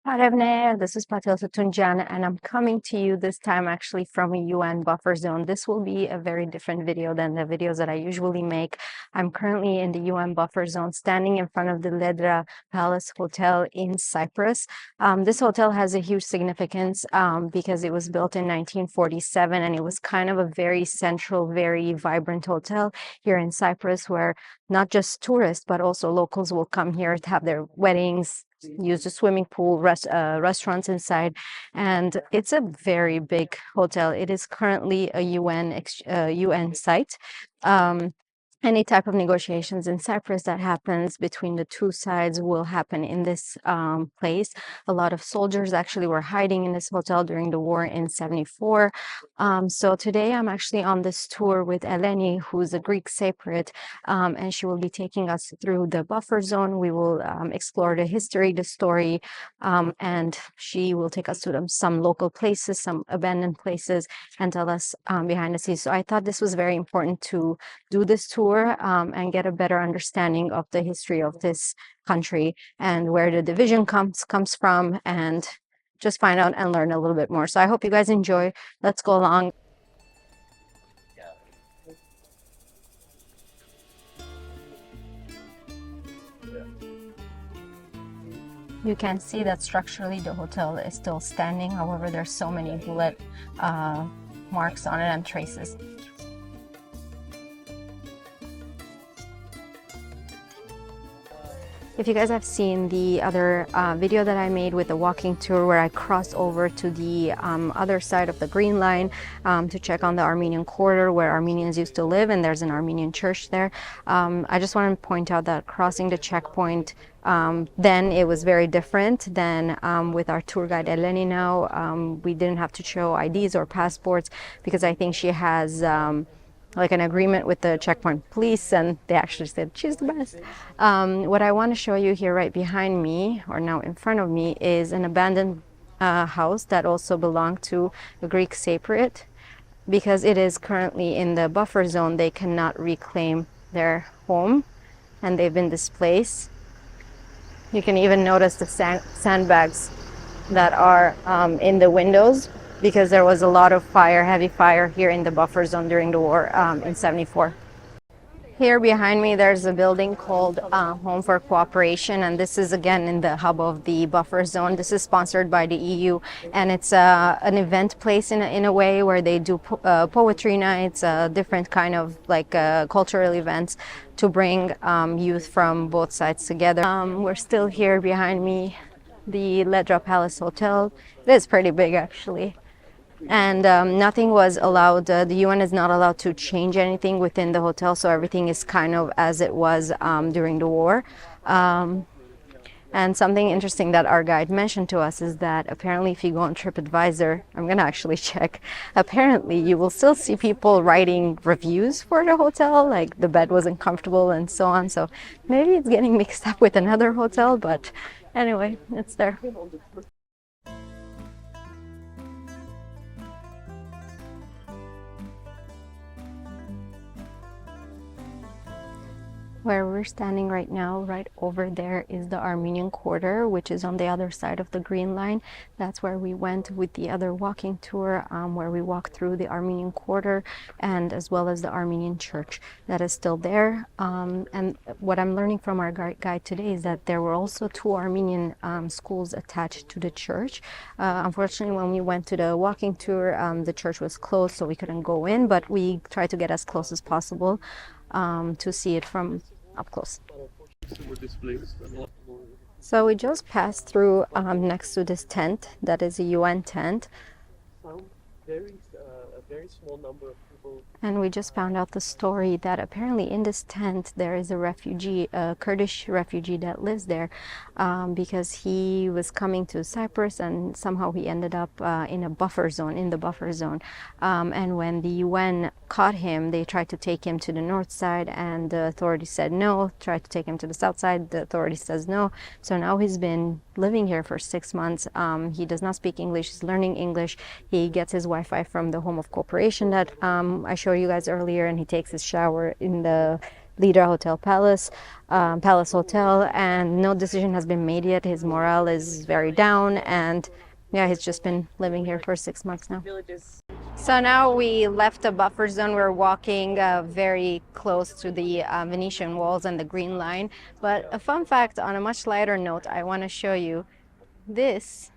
Parevne, this is Patil Tunjan, and I'm coming to you this time actually from a UN buffer zone. This will be a very different video than the videos that I usually make. I'm currently in the UN buffer zone, standing in front of the Ledra Palace Hotel in Cyprus. This hotel has a huge significance because it was built in 1947, and it was kind of a very central, very vibrant hotel here in Cyprus, where not just tourists, but also locals will come here to have their weddings, use the swimming pool, restaurants inside, and it's a very big hotel. It is currently a UN site. Any type of negotiations in Cyprus that happens between the two sides will happen in this place. A lot of soldiers actually were hiding in this hotel during the war in '74. So today I'm actually on this tour with Eleni, who's a Greek Cypriot, and she will be taking us through the buffer zone. We will explore the history, the story, and she will take us to some local places, some abandoned places, and tell us behind the scenes. So I thought this was very important to do this tour and get a better understanding of the history of this country and where the division comes from, and just find out and learn a little bit more. So I hope you guys enjoy. Let's go along. You can see that structurally the hotel is still standing. However, there's so many bullet marks on it and traces. If you guys have seen the other video that I made with the walking tour where I crossed over to the other side of the Green Line to check on the Armenian quarter where Armenians used to live, and there's an Armenian church there. I just want to point out that crossing the checkpoint, then it was very different than with our tour guide Eleni now. We didn't have to show IDs or passports because I think she has like an agreement with the checkpoint police, and they actually said she's the best. What I want to show you here right behind me, or now in front of me, is an abandoned house that also belonged to a Greek Cypriot. Because it is currently in the buffer zone, they cannot reclaim their home and they've been displaced. You can even notice the sandbags that are in the windows, because there was a lot of fire, heavy fire here in the buffer zone during the war in '74. Here behind me, there's a building called Home for Cooperation, and this is again in the hub of the buffer zone. This is sponsored by the EU, and it's an event place in a way where they do poetry nights, different kind of like cultural events to bring youth from both sides together. We're still here behind me, the Ledra Palace Hotel. It is pretty big actually. And nothing was allowed, the UN is not allowed to change anything within the hotel, so everything is kind of as it was during the war. And something interesting that our guide mentioned to us is that apparently if you go on TripAdvisor, I'm going to actually check, apparently you will still see people writing reviews for the hotel, like the bed wasn't comfortable and so on. So maybe it's getting mixed up with another hotel, but anyway, it's there. Where we're standing right now, right over there, is the Armenian quarter, which is on the other side of the Green Line. That's where we went with the other walking tour, where we walked through the Armenian quarter and as well as the Armenian church that is still there. And what I'm learning from our guide today is that there were also two Armenian schools attached to the church. Unfortunately, when we went to the walking tour, the church was closed, so we couldn't go in, but we tried to get as close as possible to see it from up close. So we just passed through next to this tent that is a UN tent. A very small number of people. And we just found out the story that apparently in this tent there is a refugee, a Kurdish refugee that lives there because he was coming to Cyprus and somehow he ended up in a buffer zone, and when the UN caught him, they tried to take him to the north side and the authorities said no, tried to take him to the south side, the authorities says no. So now he's been living here for 6 months. He does not speak English, he's learning English. He gets his Wi-Fi from the Home of Cooperation that I showed you guys earlier, and he takes his shower in the Leader Hotel Palace, Palace Hotel, and no decision has been made yet. His morale is very down, and yeah, he's just been living here for 6 months now. So now we left the buffer zone. We're walking very close to the Venetian walls and the Green Line. But a fun fact on a much lighter note, I want to show you this.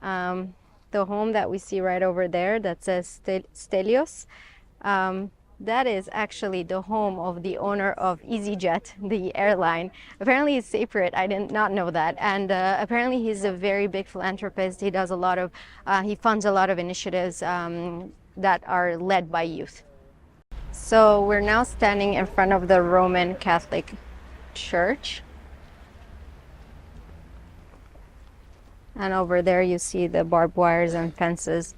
The home that we see right over there that says Stelios. That is actually the home of the owner of EasyJet, the airline. Apparently he's Cypriot. I did not know that. And apparently he's a very big philanthropist. He does a lot of, he funds a lot of initiatives that are led by youth. So we're now standing in front of the Roman Catholic Church. And over there you see the barbed wires and fences.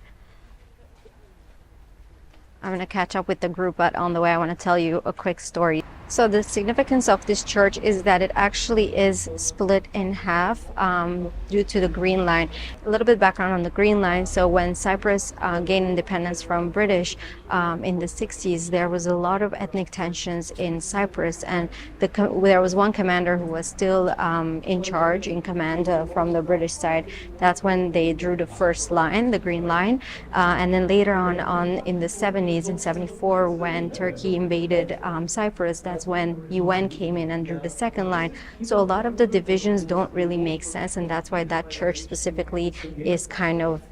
I'm going to catch up with the group, but on the way I want to tell you a quick story. So the significance of this church is that it actually is split in half due to the Green Line. A little bit background on the Green Line. So when Cyprus gained independence from British in the 60s, there was a lot of ethnic tensions in Cyprus, and there was one commander who was still in charge, in command from the British side. That's when they drew the first line, the Green Line, and then later on in the 70s, in 74, when Turkey invaded Cyprus, that's when UN came in and drew the second line. So a lot of the divisions don't really make sense, and that's why that church specifically is kind of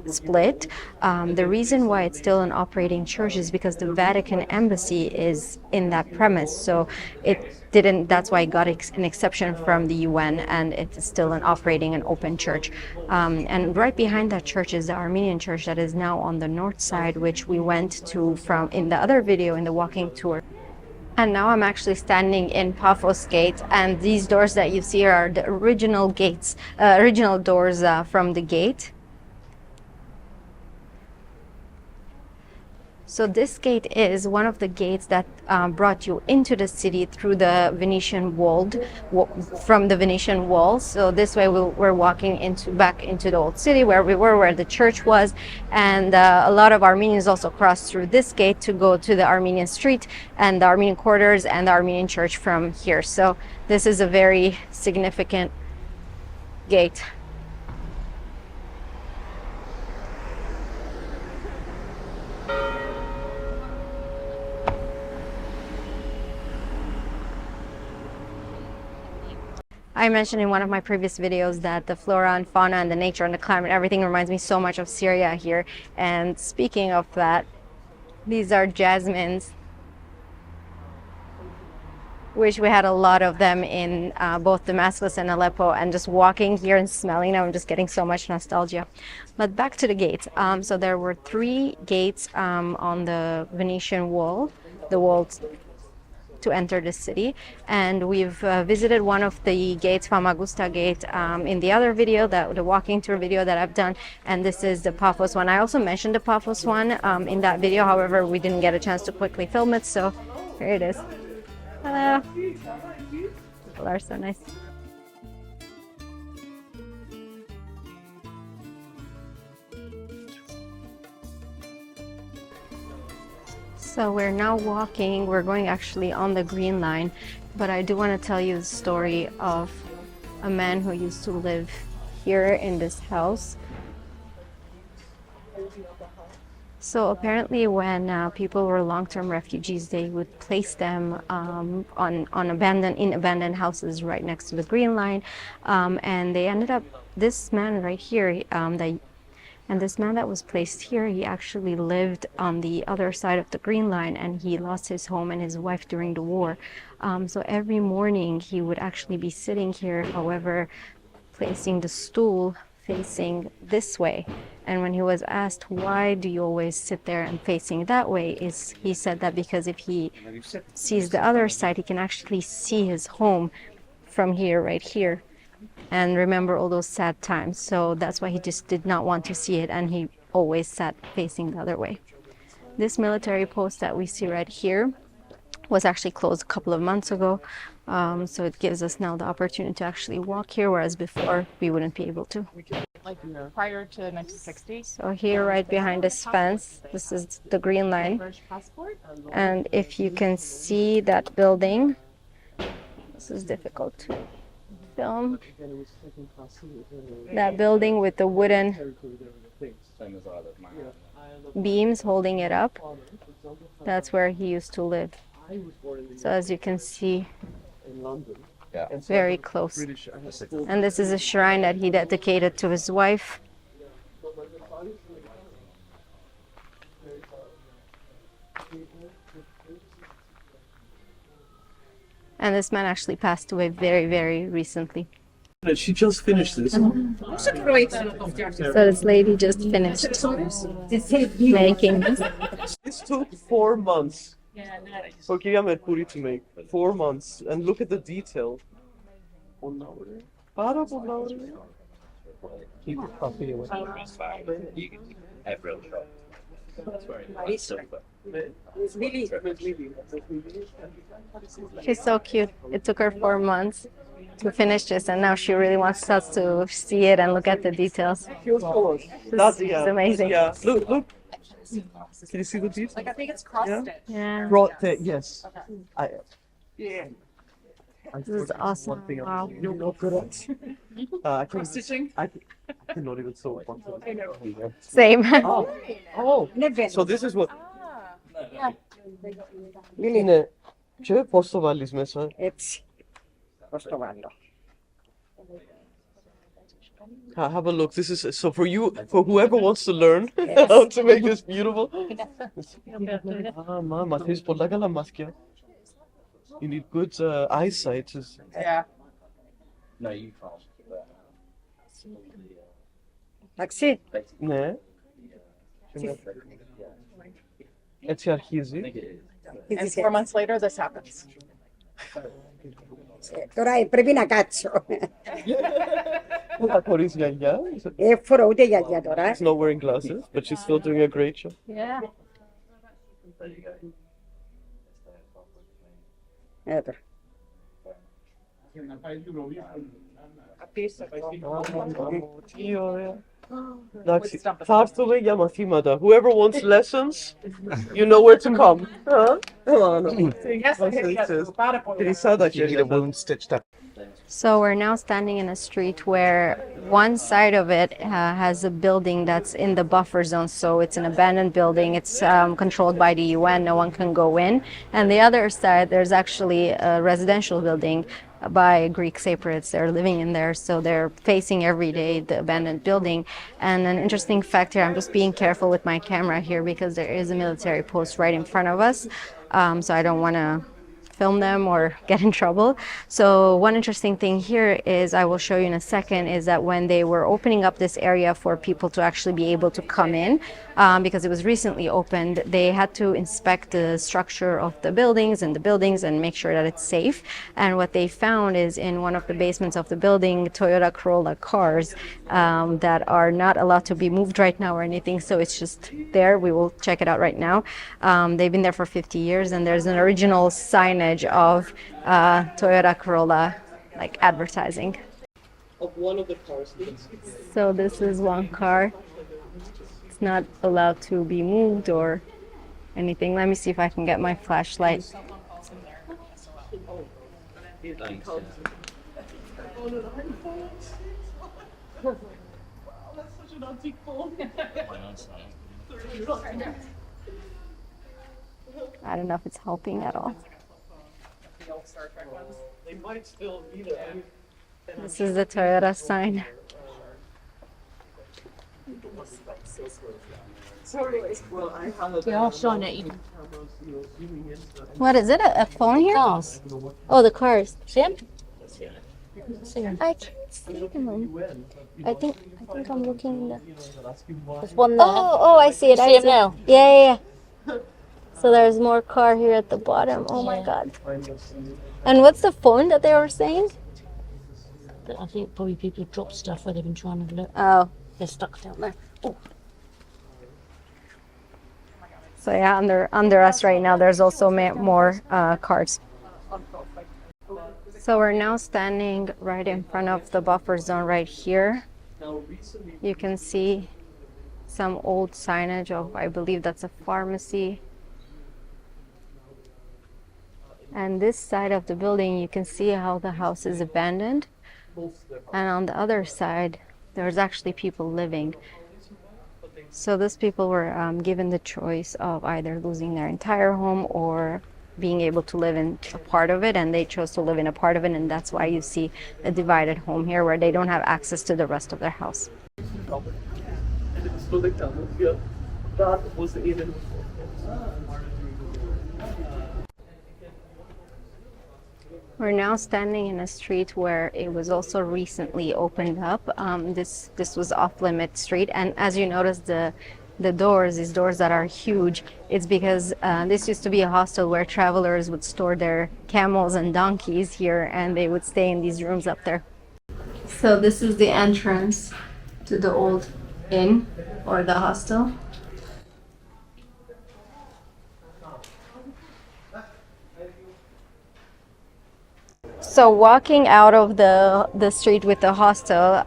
split. The reason why it's still an operating church is because the Vatican embassy is in that premise, so that's why it got an exception from the UN, and it's still an operating and open church. And right behind that church is the Armenian church that is now on the north side, which we went to from in the other video, in the walking tour. And now I'm actually standing in Paphos Gate, and these doors that you see here are the original gates, original doors from the gate. So this gate is one of the gates that brought you into the city through the Venetian wall, from the Venetian wall. So this way we're walking back into the old city where we were, where the church was. And a lot of Armenians also crossed through this gate to go to the Armenian street and the Armenian quarters and the Armenian church from here. So this is a very significant gate. I mentioned in one of my previous videos that the flora and fauna and the nature and the climate, everything reminds me so much of Syria here. And speaking of that, these are jasmines, which we had a lot of them in both Damascus and Aleppo, and just walking here and smelling them, I'm just getting so much nostalgia. But back to the gates. So there were 3 gates on the Venetian wall, the walls to enter the city, and we've visited one of the gates, Famagusta Gate, in the other video, the walking tour video that I've done, and this is the Paphos one. I also mentioned the Paphos one in that video, however we didn't get a chance to quickly film it, so here it is. Hello. People are so nice. So we're now walking, we're going actually on the Green Line, but I do want to tell you the story of a man who used to live here in this house. So apparently when people were long-term refugees, they would place them in abandoned houses right next to the Green Line, and they ended up, this man right here, and this man that was placed here, he actually lived on the other side of the Green Line, and he lost his home and his wife during the war. So every morning he would actually be sitting here, however, placing the stool facing this way. And when he was asked, why do you always sit there and facing that way, he said that because if he sees the other side, he can actually see his home from here, right here, and remember all those sad times. So that's why he just did not want to see it, and he always sat facing the other way. This military post that we see right here was actually closed a couple of months ago, so it gives us now the opportunity to actually walk here, whereas before we wouldn't be able to. like prior to 1960. So here, right behind this fence, this is the Green Line. And if you can see that building, this is difficult to film. That building with the wooden beams holding it up, that's where he used to live. So as you can see, very close. And this is a shrine that he dedicated to his wife. And this man actually passed away very, very recently. She just finished this. So this lady just finished making this. This took 4 months for Kyria Merkouri to make. 4 months. And look at the detail. She's so cute. It took her 4 months to finish this, and now she really wants us to see it and look at the details. This is amazing. Yeah, look. Can you see the detail? Like I think it's cross stitch. Yeah. Yes. This is awesome. Wow. You're not good at. Cross stitching. I cannot even sew one. Same. Oh. So this is what. Είναι και πώς το βάλεις μέσα. Έτσι. Πώς το βάλω. Have a look. This is so for you, for whoever wants to learn how to make this beautiful. Μαθαίνεις πολλά καλά μάτια. You need good eyesight. Yeah. No, you can't. Εντάξει. Ναι. Έτσι αρχίζει. And 4 months later, this happens. Τώρα πρέπει να κάτσω. Ούτε χωρίς γιαγιά. Φορώ ούτε γιαγιά τώρα. She's not wearing glasses, but she's still doing a great job. Yeah. Τώρα. Τι ωραία. Εντάξει, θα έρθουμε για μαθήματα. Whoever wants lessons, you know where to come. Τρισά τα χέρια. So we're now standing in a street where one side of it has a building that's in the buffer zone, so it's an abandoned building. It's controlled by the UN, no one can go in. And the other side, there's actually a residential building by Greek Cypriots. They're living in there, so they're facing every day the abandoned building. And an interesting fact here, I'm just being careful with my camera here because there is a military post right in front of us, so I don't want to film them or get in trouble. So one interesting thing here is, I will show you in a second, is that when they were opening up this area for people to actually be able to come in, because it was recently opened, they had to inspect the structure of the buildings and make sure that it's safe. And what they found is, in one of the basements of the building, Toyota Corolla cars that are not allowed to be moved right now or anything, so it's just there. We will check it out right now. They've been there for 50 years, and there's an original signage of Toyota Corolla, like advertising. Of one of the cars. So this is one car. It's not allowed to be moved or anything. Let me see if I can get my flashlight. I don't know if it's helping at all. They might still be there. This is the Toyota sign. What is it? A phone here? Cars. Oh, the cars. See him? I can't see them. I think I'm looking. There's one there. Oh, I see it. See him now? Yeah. So there's more car here at the bottom. Oh my God. And what's the phone that they were saying? I think probably people drop stuff where they've been trying to look. Oh. They're stuck down there. Oh. So yeah, under us right now, there's also more cars. So we're now standing right in front of the buffer zone right here. You can see some old signage of, I believe that's a pharmacy. And this side of the building, you can see how the house is abandoned. And on the other side, there's actually people living. So these people were given the choice of either losing their entire home or being able to live in a part of it, and they chose to live in a part of it, and that's why you see a divided home here where they don't have access to the rest of their house. We're now standing in a street where it was also recently opened up. This was off-limit street, and as you notice, the doors, these doors that are huge, it's because this used to be a hostel where travelers would store their camels and donkeys here, and they would stay in these rooms up there. So this is the entrance to the old inn or the hostel. So walking out of the street with the hostel,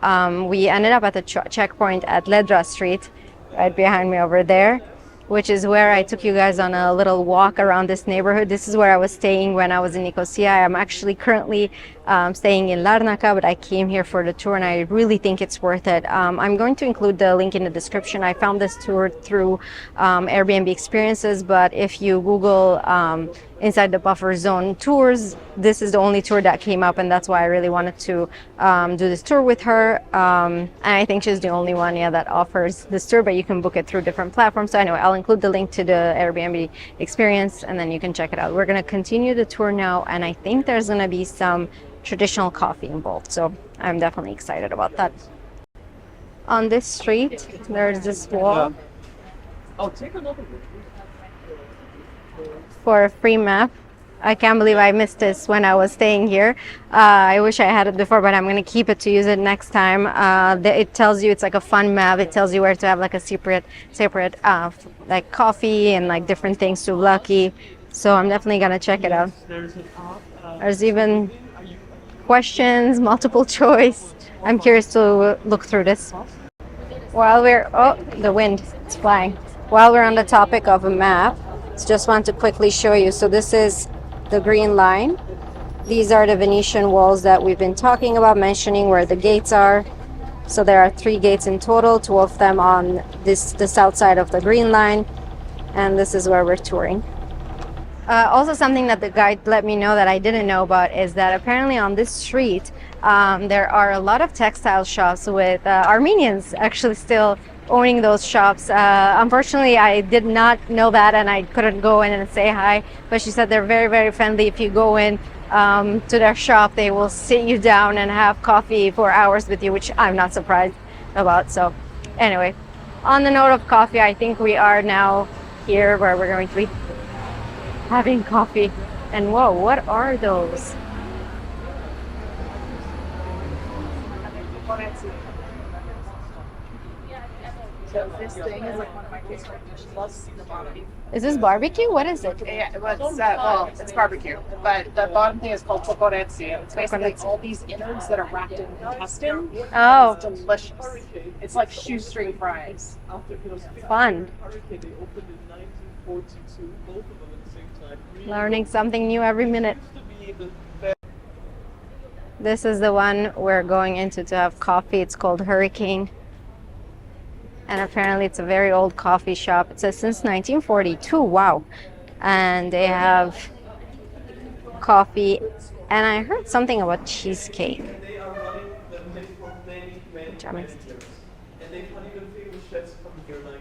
we ended up at the checkpoint at Ledra Street, right behind me over there, which is where I took you guys on a little walk around this neighborhood. This is where I was staying when I was in Nicosia. I'm actually currently staying in Larnaca, but I came here for the tour and I really think it's worth it. I'm going to include the link in the description. I found this tour through Airbnb experiences, but if you Google inside the buffer zone tours, this is the only tour that came up, and that's why I really wanted to do this tour with her. And I think she's the only one, that offers this tour, but you can book it through different platforms. So anyway, I'll include the link to the Airbnb experience, and then you can check it out. We're going to continue the tour now, and I think there's going to be some traditional coffee involved, so I'm definitely excited about that. On this street, there's this wall. I'll take another one. For a free map. I can't believe I missed this when I was staying here. I wish I had it before, but I'm going to keep it to use it next time. It tells you, it's like a fun map. It tells you where to have like a separate like coffee and like different things to Lucky. So I'm definitely going to check it out. There's even questions, multiple choice. I'm curious to look through this. While we're, oh, the wind, it's flying. While we're on the topic of a map, just want to quickly show you. So this is the Green Line. These are the Venetian walls that we've been talking about, mentioning where the gates are. So there are 3 gates in total, 2 of them on the south side of the Green Line. And this is where we're touring. Also something that the guide let me know that I didn't know about is that apparently on this street, there are a lot of textile shops with Armenians actually still owning those shops. Unfortunately, I did not know that, and I couldn't go in and say hi, but she said they're very, very friendly. If you go in to their shop, they will sit you down and have coffee for hours with you, which I'm not surprised about. So anyway, on the note of coffee, I think we are now here where we're going to be having coffee. And whoa, what are those? This thing is like one of my favorite dishes. The bottom. Is this barbecue? What is it? Yeah, well, it's barbecue, but the bottom thing is called kokoreτσι. It's basically all these innards that are wrapped in intestine. Oh. It's delicious. It's like shoestring fries. Fun. Learning something new every minute. This is the one we're going into to have coffee. It's called Hurricane. And apparently it's a very old coffee shop. It says since 1942. Wow. And they have coffee. And I heard something about cheesecake. Which I'm excited. And they've had even famous chefs come here, like,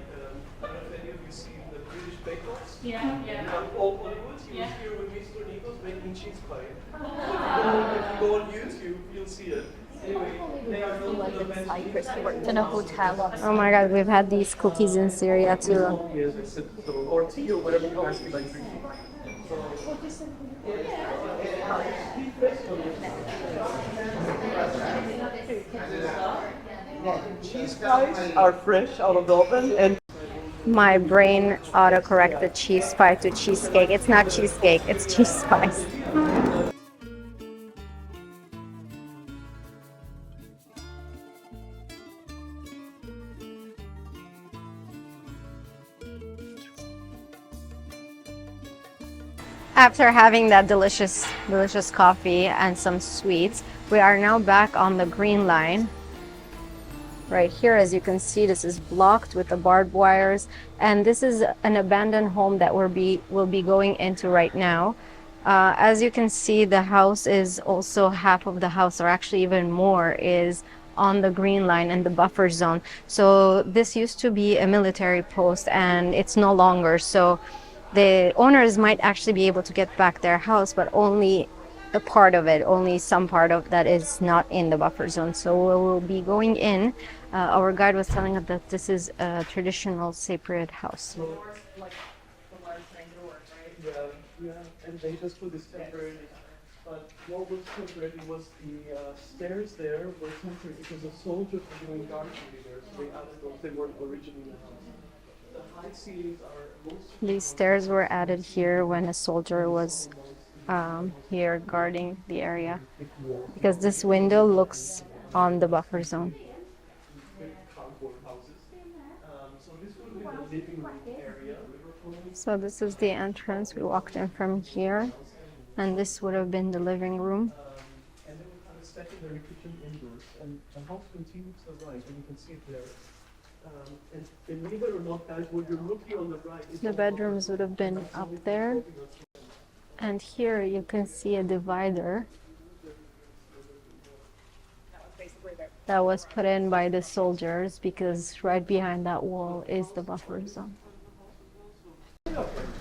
I don't know if any of you seen the British Bake Offs? Yeah. Old Hollywood, he was here with Mr. Nikos making cheese pie. If you go on YouTube, you'll see it. Anyway, they are known for the Cyprus, we worked in a hotel. Oh my god, we've had these cookies in Syria too. Yes, I said so. Or tea or whatever you guys like drinking. Cheese pies are fresh out of the oven, and My brain autocorrected cheese pie to cheesecake. It's not cheesecake, it's cheese pies. After having that delicious coffee and some sweets, we are now back on the Green Line. Right here, as you can see, this is blocked with the barbed wires, and this is an abandoned home that we'll be going into right now. As you can see, the house is also half of the house, or actually even more, is on the Green Line and the buffer zone. So this used to be a military post, and it's no longer. So the owners might actually be able to get back their house, but only a part of it, only some part of that is not in the buffer zone. So we'll be going in. Our guide was telling us that this is a traditional Cypriot house. Yeah, and they just put this temporarily. But what was temporary was the stairs there were temporary because the soldiers were doing guard duty there, so they added those. They weren't originally in the house. The high ceilings are mostly. These stairs were added here when a soldier was here guarding the area, because this window looks on the buffer zone. So this would be the living room area. So this is the entrance. We walked in from here, and this would have been the living room. And then we have a secondary kitchen indoors, and the house continues to rise, and you can see it there. And believe it or not, guys, what you're looking on the right is The bedrooms would have been up there. And here you can see a divider that was put in by the soldiers, because right behind that wall is the buffer zone.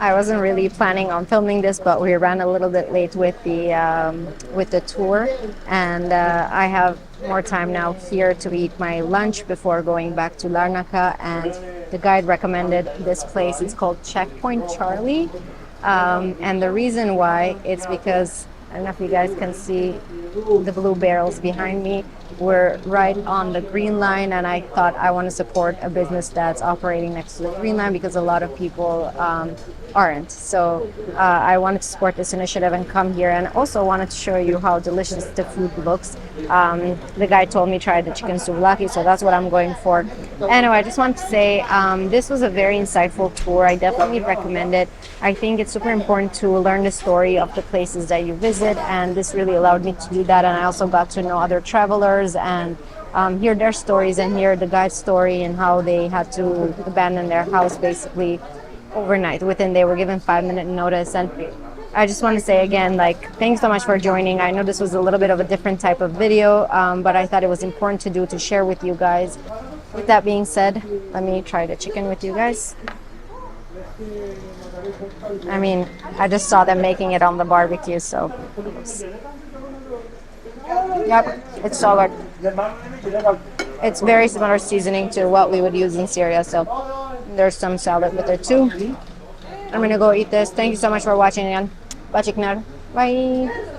I wasn't really planning on filming this, but we ran a little bit late with the tour, and I have more time now here to eat my lunch before going back to Larnaca. And the guide recommended this place. It's called Checkpoint Charlie, and the reason why it's because, I don't know if you guys can see the blue barrels behind me. We're right on the Green Line, and I thought I want to support a business that's operating next to the Green Line, because a lot of people aren't. So I wanted to support this initiative and come here, and also wanted to show you how delicious the food looks. The guy told me try the chicken souvlaki, so that's what I'm going for. Anyway, I just want to say this was a very insightful tour. I definitely recommend it. I think it's super important to learn the story of the places that you visit, and this really allowed me to do that. And I also got to know other travelers and hear their stories, and hear the guide's story and how they had to abandon their house basically overnight. They were given 5-minute notice. And I just want to say again, thanks so much for joining. I know this was a little bit of a different type of video, but I thought it was important to share with you guys. With that being said, let me try the chicken with you guys. I mean, I just saw them making it on the barbecue, so yep, it's so good. It's very similar seasoning to what we would use in Syria, so there's some salad with it too. I'm gonna go eat this. Thank you so much for watching again. Bye.